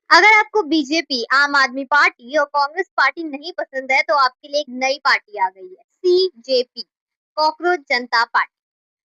अगर आपको बीजेपी, आम आदमी पार्टी और कांग्रेस पार्टी नहीं पसंद है, तो आपके लिए एक नई पार्टी आ गई है, सीजेपी, कॉकरोच जनता पार्टी।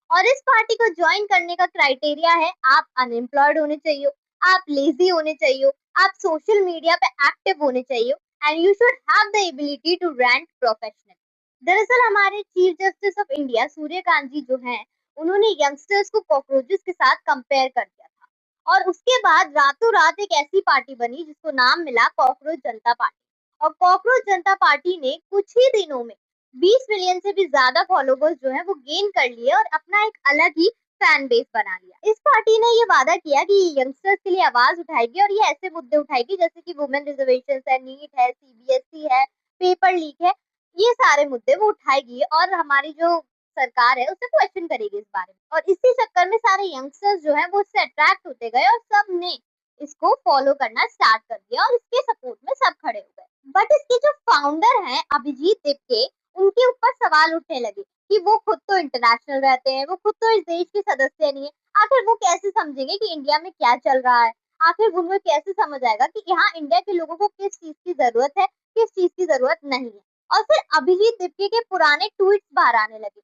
और इस पार्टी को ज्वाइन करने का क्राइटेरिया है, आप अनएम्प्लॉयड होने चाहिए, आप लेजी होने चाहिए, आप सोशल मीडिया पे एक्टिव होने चाहिए and you should have the ability to rank professional. दरअसल हमारे chief justice of India Suryakant ji जो हैं, उन्होंने यंगस्टर्स को कॉकरोचेस के साथ कंपेयर कर दिया था और उसके बाद रातों रात एक ऐसी पार्टी बनी जिसको नाम मिला कॉकरोच जनता पार्टी। और कॉकरोच जनता पार्टी ने कुछ ही दिनों में 20 मिलियन से भी ज्यादा फॉलोवर्स जो है वो गेन कर लिए और अपना एक अलग ही फैन बेस बना लिया। इस पार्टी ने ये वादा किया कि ये यंगस्टर्स के लिए आवाज उठाएगी और ये ऐसे मुद्दे उठाएगी जैसे कि वुमेन रिजर्वेशन है, नीट है, सीबीएसई है, पेपर लीक है, ये सारे मुद्दे वो उठाएगी और हमारी जो सरकार है उसे क्वेश्चन करेगी इस बारे में। और इसी चक्कर में सारे यंगस्टर्स जो है वो इससे अट्रैक्ट होते गए और सब ने इसको फॉलो करना स्टार्ट कर दिया और इसके सपोर्ट में सब खड़े हो गए। बट इसके जो फाउंडर हैं अभिजीत दिपके, उनके ऊपर सवाल उठने लगे कि वो खुद तो इंटरनेशनल रहते हैं, वो खुद तो इस देश के सदस्य नहीं है, आखिर वो कैसे समझेंगे कि इंडिया में क्या चल रहा है, आखिर उन्हें कैसे समझ आएगा कि यहाँ इंडिया के लोगों को किस चीज की जरूरत है, किस चीज की जरूरत नहीं है। और फिर अभिजीत दिपके के पुराने ट्वीट्स बाहर आने लगे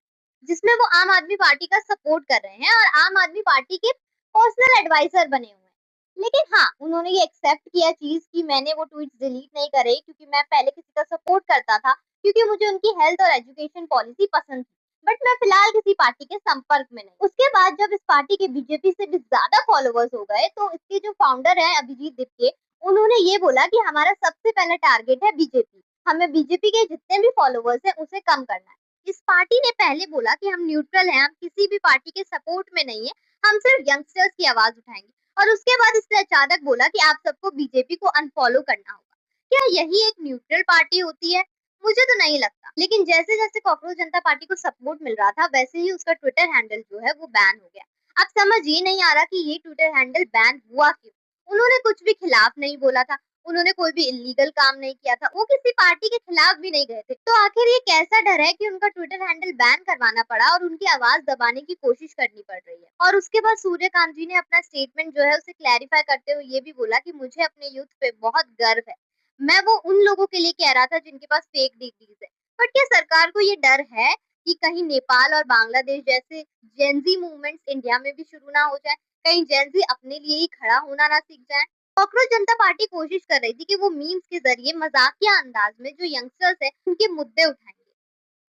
जिसमें वो आम आदमी पार्टी का सपोर्ट कर रहे हैं और आम आदमी पार्टी के पर्सनल एडवाइजर बने हुए हैं। लेकिन हाँ, उन्होंने ये एक्सेप्ट किया चीज कि मैंने वो ट्वीट्स डिलीट नहीं करे क्योंकि मैं पहले किसी का सपोर्ट करता था, क्योंकि मुझे उनकी हेल्थ और एजुकेशन पॉलिसी पसंद थी। बट मैं फिलहाल किसी पार्टी के संपर्क में नहीं। उसके बाद जब इस पार्टी के बीजेपी से भी ज्यादा फॉलोवर्स हो गए तो इसके जो फाउंडर है अभिजीत दिपके, उन्होंने ये बोला कि हमारा सबसे पहला टारगेट है बीजेपी, हमें बीजेपी के जितने भी फॉलोवर्स हैं उसे कम करना है। इस पार्टी ने पहले बोला कि हम न्यूट्रल हैं, हम किसी भी पार्टी के सपोर्ट में नहीं है, हम सिर्फ यंगस्टर्स की आवाज उठाएंगे। और उसके बाद इसने अचानक बोला कि आप सबको बीजेपी को अनफॉलो करना होगा। क्या यही एक न्यूट्रल पार्टी होती है? मुझे तो नहीं लगता। लेकिन जैसे जैसे कॉकरोच जनता पार्टी को सपोर्ट मिल रहा था वैसे ही उसका ट्विटर हैंडल जो है वो बैन हो गया। अब समझ ये नहीं आ रहा कि ये ट्विटर हैंडल बैन हुआ क्यों। उन्होंने कुछ भी खिलाफ नहीं बोला था, उन्होंने कोई भी इलीगल काम नहीं किया था, वो किसी पार्टी के खिलाफ भी नहीं गए थे। तो आखिर ये कैसा डर है कि उनका ट्विटर हैंडल बैन करवाना पड़ा और उनकी आवाज दबाने की कोशिश करनी पड़ रही है। और उसके बाद सूर्यकांत जी ने अपना स्टेटमेंट जो है उसे क्लैरिफाई करते हुए ये भी बोला कि मुझे अपने यूथ पे बहुत गर्व है, मैं वो उन लोगों के लिए कह रहा था जिनके पास फेक डिग्रीज है। बट क्या सरकार को ये डर है कि कहीं नेपाल और बांग्लादेश जैसे जेनजी मूवमेंट्स इंडिया में भी शुरू ना हो जाए, कहीं जेनजी अपने लिए ही खड़ा होना ना सीख जाए। कॉकरोच जनता पार्टी कोशिश कर रही थी कि वो मीम्स के जरिए मजाकिया अंदाज में जो यंगस्टर्स है उनके मुद्दे उठाएंगे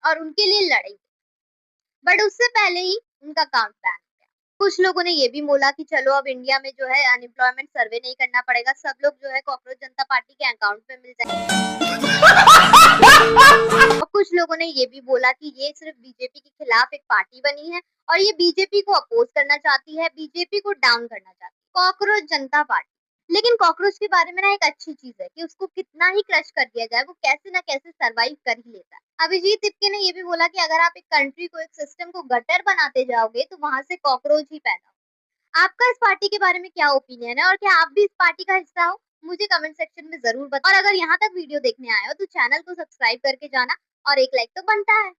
और उनके लिए लड़ेंगे। बट उससे पहले ही उनका काम बैन हो गया। कुछ लोगों ने ये भी बोला कि चलो अब इंडिया में जो है अनएम्प्लॉयमेंट सर्वे नहीं करना पड़ेगा, सब लोग जो है कॉकरोच जनता पार्टी के अकाउंट में मिल जाएंगे। और कुछ लोगों ने ये भी बोला कि ये सिर्फ बीजेपी के खिलाफ एक पार्टी बनी है और ये बीजेपी को अपोज करना चाहती है, बीजेपी को डाउन करना चाहती है, कॉकरोच जनता पार्टी। लेकिन कॉकरोच के बारे में ना एक अच्छी चीज है कि उसको कितना ही क्रश कर दिया जाए वो कैसे ना कैसे सरवाइव कर ही लेता है। अभिजीत तिपके ने ये भी बोला कि अगर आप एक कंट्री को, एक सिस्टम को गटर बनाते जाओगे तो वहां से कॉकरोच ही पैदा हो। आपका इस पार्टी के बारे में क्या ओपिनियन है और क्या आप भी इस पार्टी का हिस्सा हो? मुझे कमेंट सेक्शन में जरूर बताओ। और अगर यहाँ तक वीडियो देखने आए हो तो चैनल को सब्सक्राइब करके जाना और एक लाइक तो बनता है।